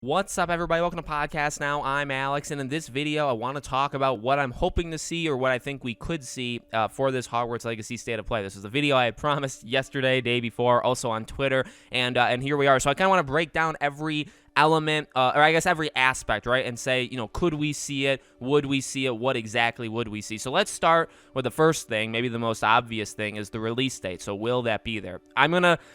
What's up, everybody? Welcome to Podcast Now. I'm Alex, and in this video, I want to talk about what I'm hoping to see or what I think we could see for this Hogwarts Legacy State of Play. This is a video I had promised yesterday, day before, also on Twitter, and here we are. So I kind of want to break down every element, or I guess every aspect, right, and say, you know, could we see it? Would we see it? What exactly would we see? So let's start with the first thing, maybe the most obvious thing, is the release date. So will that be there?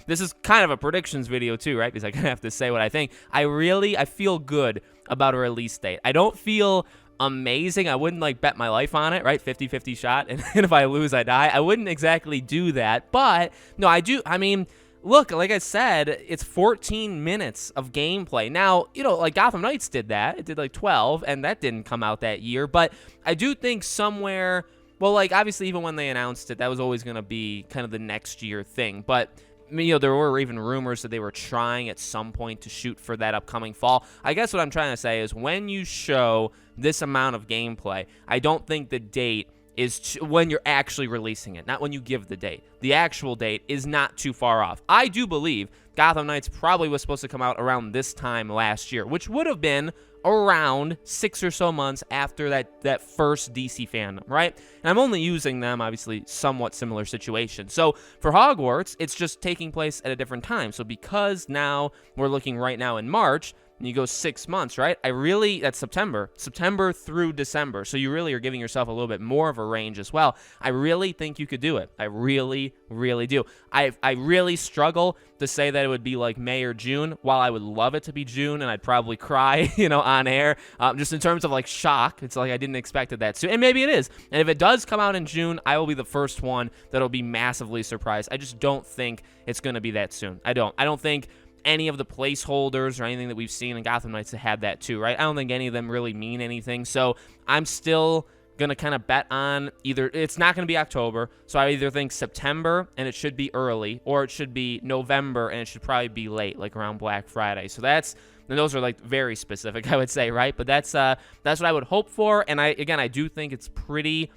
This is kind of a predictions video too, right, because I kind of have to say what I think. I feel good about a release date. I don't feel amazing. I wouldn't like bet my life on it, right? 50-50 shot, and if I lose, I die. I wouldn't exactly do that, but no, I do. I mean, look, like I said, it's 14 minutes of gameplay. Now, you know, like Gotham Knights did that. It did like 12, and that didn't come out that year. But I do think somewhere, well, like obviously even when they announced it, that was always going to be kind of the next year thing. But, you know, there were even rumors that they were trying at some point to shoot for that upcoming fall. I guess what I'm trying to say is when you show this amount of gameplay, I don't think the date is when you're actually releasing it, not when you give the date. The actual date is not too far off. I do believe Gotham Knights probably was supposed to come out around this time last year, which would have been around 6 or so months after that first DC fandom, right? And I'm only using them, obviously, somewhat similar situation. So for Hogwarts, it's just taking place at a different time. So because now we're looking right now in March, and you go 6 months, right? That's September through December. So you really are giving yourself a little bit more of a range as well. I really think you could do it. I really, really do. I really struggle to say that it would be like May or June. While I would love it to be June, and I'd probably cry, you know, on air, just in terms of like shock. It's like I didn't expect it that soon, and maybe it is. And if it does come out in June, I will be the first one that'll be massively surprised. I just don't think it's going to be that soon. I don't think any of the placeholders or anything that we've seen in Gotham Knights have had that too, right? I don't think any of them really mean anything. So I'm still going to kind of bet on either it's not going to be October. So I either think September and it should be early, or it should be November and it should probably be late, like around Black Friday. So and those are like very specific, I would say, right? But that's what I would hope for. And I do think it's pretty.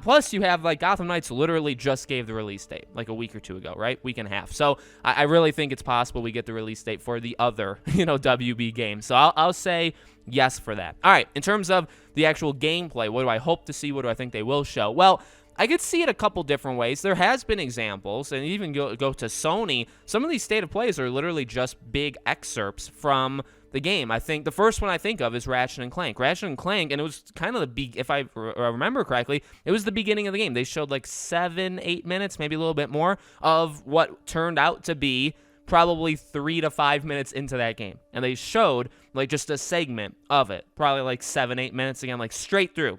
Plus, you have, like, Gotham Knights literally just gave the release date, like a week or two ago, right? Week and a half. So I really think it's possible we get the release date for the other, you know, WB game. So I'll say yes for that. All right, in terms of the actual gameplay, what do I hope to see? What do I think they will show? Well, I could see it a couple different ways. There has been examples, and even go to Sony. Some of these state of plays are literally just big excerpts from the game. I think the first one I think of is Ratchet and Clank. Ratchet and Clank, and it was kind of if I remember correctly, it was the beginning of the game. They showed like 7-8 minutes, maybe a little bit more, of what turned out to be probably 3 to 5 minutes into that game. And they showed like just a segment of it, probably like 7-8 minutes again, like straight through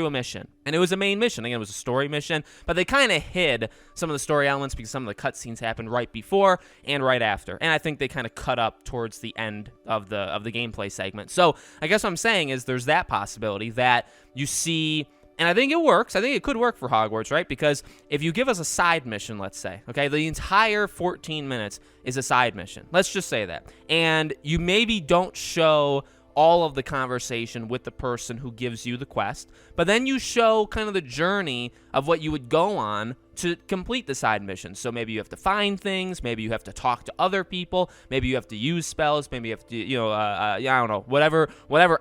a mission. And it was a main mission. Again, it was a story mission, but they kind of hid some of the story elements because some of the cutscenes happened right before and right after. And I think they kind of cut up towards the end of the gameplay segment. So I guess what I'm saying is there's that possibility that you see. And I think it works. I think it could work for Hogwarts, right? Because if you give us a side mission, let's say, okay, the entire 14 minutes is a side mission. Let's just say that. And you maybe don't show all of the conversation with the person who gives you the quest, but then you show kind of the journey of what you would go on to complete the side mission. So maybe you have to find things, maybe you have to talk to other people, maybe you have to use spells, maybe you have to, you know, I don't know, whatever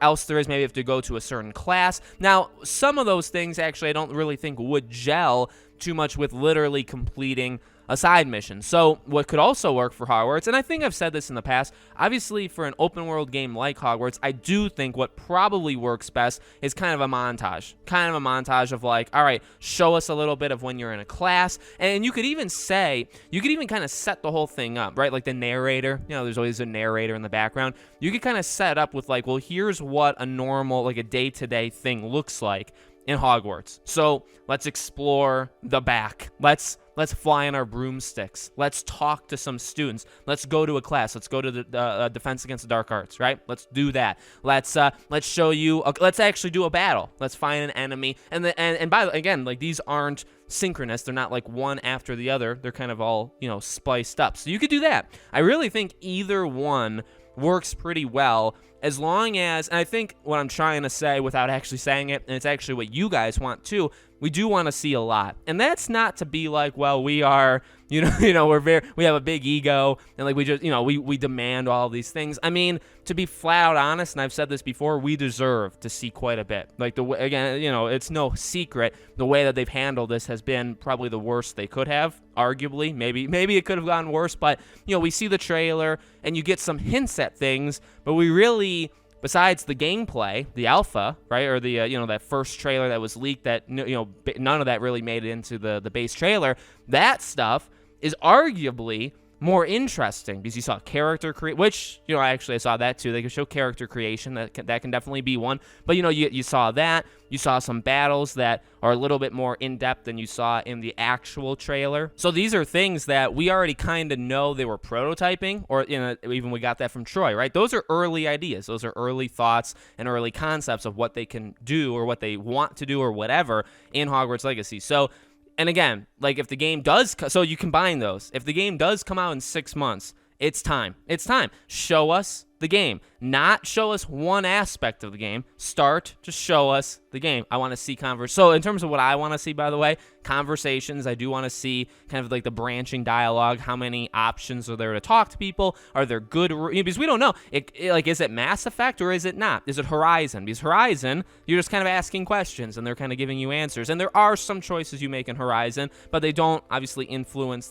else there is, maybe you have to go to a certain class. Now, some of those things actually I don't really think would gel too much with literally completing a side mission. So what could also work for Hogwarts, and I think I've said this in the past, obviously for an open world game like Hogwarts, I do think what probably works best is kind of a montage of like, all right, show us a little bit of when you're in a class, and you could even kind of set the whole thing up, right? Like the narrator, you know, there's always a narrator in the background. You could kind of set it up with like, well, here's what a normal, like a day-to-day thing looks like in Hogwarts. So let's explore the back. Let's fly on our broomsticks. Let's talk to some students. Let's go to a class. Let's go to the Defense Against the Dark Arts, right? Let's do that. Let's show you. Let's actually do a battle. Let's find an enemy. And by again, like these aren't synchronous. They're not like one after the other. They're kind of all, you know, spliced up. So you could do that. I really think either one works pretty well, as long as, and I think what I'm trying to say without actually saying it, and it's actually what you guys want too, we do want to see a lot. And that's not to be like, well, we are, we have a big ego and like we just, we demand all these things. I mean, to be flat out honest, and I've said this before, we deserve to see quite a bit. Like again, it's no secret the way that they've handled this has been probably the worst they could have, arguably. Maybe it could have gotten worse, but we see the trailer and you get some hints at things, but we really, besides the gameplay, the alpha, right, or the that first trailer that was leaked, that none of that really made it into the base trailer. That stuff is arguably more interesting because you saw character creation, which I saw that too. They could show character creation, that can definitely be one. But you saw that. You saw some battles that are a little bit more in depth than you saw in the actual trailer. So these are things that we already kind of know they were prototyping, or even we got that from Troy, right? Those are early ideas. Those are early thoughts and early concepts of what they can do or what they want to do or whatever in Hogwarts Legacy. So. And again, like if the game does, so you combine those. If the game does come out in 6 months, it's time. It's time. Show us the game. Not show us one aspect of the game. Start to show us the game. I want to see So in terms of what I want to see, by the way, conversations. I do want to see kind of like the branching dialogue. How many options are there to talk to people? Are there good? Because we don't know. Is it Mass Effect or is it not? Is it Horizon? Because Horizon, you're just kind of asking questions and they're kind of giving you answers. And there are some choices you make in Horizon, but they don't obviously influence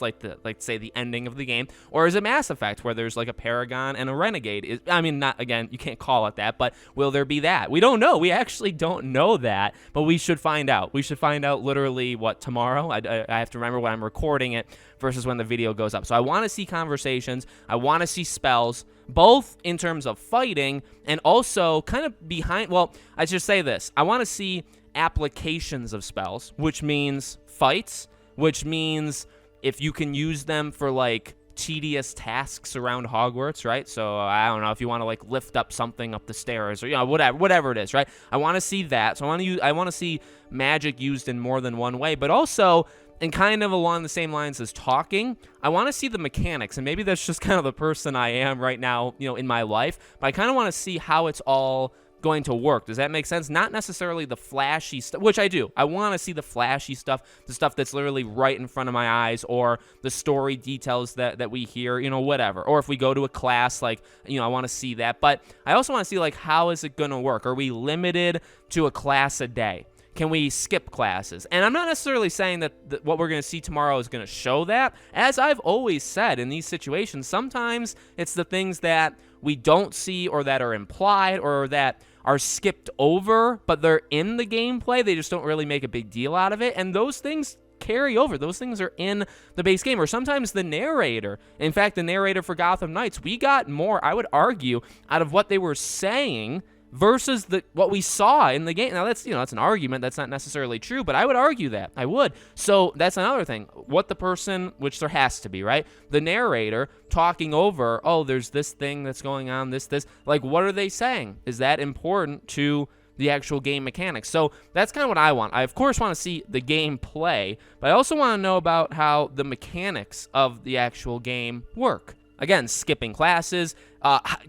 say the ending of the game. Or is it Mass Effect where there's like a Paragon and a Renegade? Again, you can't call it that, but will there be that? We don't know. We actually don't know that, but we should find out. We should find out literally, tomorrow? I have to remember when I'm recording it versus when the video goes up. So I want to see conversations. I want to see spells, both in terms of fighting and also kind of behind. Well, I should say this. I want to see applications of spells, which means fights, which means if you can use them for like tedious tasks around Hogwarts, right? So I don't know if you want to like lift up something up the stairs or whatever it is, right? I want to see that. So I want to see magic used in more than one way, but also, and kind of along the same lines as talking, I want to see the mechanics, and maybe that's just kind of the person I am right now, in my life, but I kind of want to see how it's all going to work. Does that make sense? Not necessarily the flashy stuff, which I do. I want to see the flashy stuff, the stuff that's literally right in front of my eyes, or the story details that we hear, whatever. Or if we go to a class, I want to see that. But I also want to see, how is it going to work? Are we limited to a class a day? Can we skip classes? And I'm not necessarily saying that what we're going to see tomorrow is going to show that. As I've always said in these situations, sometimes it's the things that we don't see or that are implied or that are skipped over, but they're in the gameplay. They just don't really make a big deal out of it. And those things carry over. Those things are in the base game, or sometimes the narrator. In fact, the narrator for Gotham Knights, we got more, I would argue, out of what they were saying versus what we saw in the game. Now that's that's an argument, that's not necessarily true, but I would argue that. I would. So that's another thing. What the person, which there has to be, right? The narrator talking over, oh, there's this thing that's going on, this, what are they saying? Is that important to the actual game mechanics? So that's kind of what I want. I of course want to see the game play, but I also want to know about how the mechanics of the actual game work. Again, skipping classes.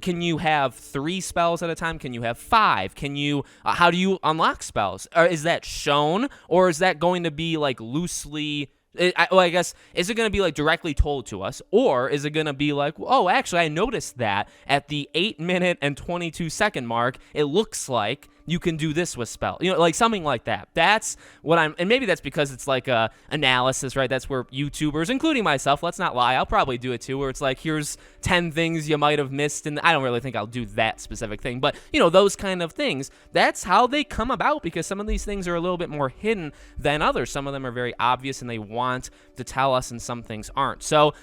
Can you have 3 spells at a time? Can you have 5? Can you? How do you unlock spells? Is that shown, or is that going to be loosely? I guess, is it going to be directly told to us, or is it going to be oh, actually, I noticed that at the 8-minute and 22-second mark, it looks like you can do this with spell, something like that. That's what and maybe that's because it's a analysis, right? That's where YouTubers, including myself, let's not lie, I'll probably do it too, where it's here's 10 things you might have missed, and I don't really think I'll do that specific thing, but those kind of things, that's how they come about, because some of these things are a little bit more hidden than others. Some of them are very obvious and they want to tell us, and some things aren't. So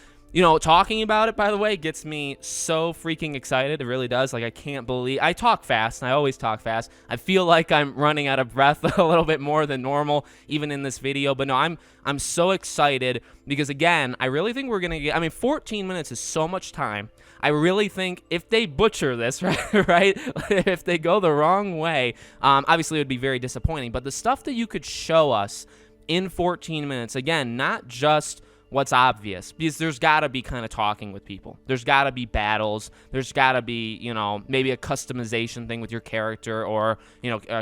talking about it, by the way, gets me so freaking excited. It really does. I can't believe I talk fast, and I always talk fast. I feel like I'm running out of breath a little bit more than normal, even in this video. But no, I'm so excited because, again, I really think we're going to get, 14 minutes is so much time. I really think if they butcher this, right, if they go the wrong way, obviously it would be very disappointing. But the stuff that you could show us in 14 minutes, again, not just what's obvious, because there's got to be kind of talking with people. There's got to be battles. There's got to be, maybe a customization thing with your character, or,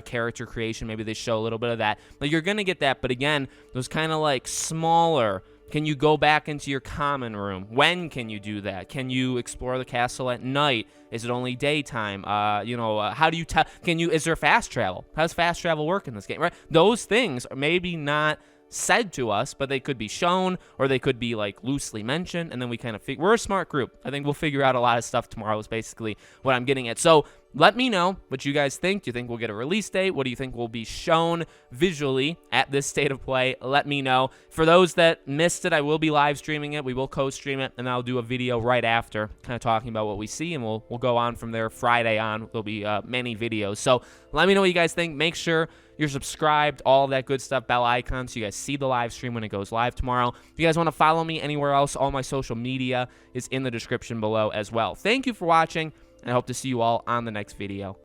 character creation. Maybe they show a little bit of that. Like, you're going to get that. But again, those kind of like smaller, can you go back into your common room? When can you do that? Can you explore the castle at night? Is it only daytime? How do you tell? Is there fast travel? How does fast travel work in this game, right? Those things are maybe not said to us, but they could be shown, or they could be like loosely mentioned, and then we kind of we're a smart group. I think we'll figure out a lot of stuff tomorrow is basically what I'm getting at. So let me know what you guys think. Do you think we'll get a release date? What do you think will be shown visually at this State of Play? Let me know. For those that missed it, I will be live streaming it. We will co-stream it, and I'll do a video right after, kind of talking about what we see, and we'll go on from there. Friday on, there'll be many videos. So let me know what you guys think. Make sure you're subscribed, all of that good stuff, bell icon, so you guys see the live stream when it goes live tomorrow. If you guys want to follow me anywhere else, all my social media is in the description below as well. Thank you for watching, and I hope to see you all on the next video.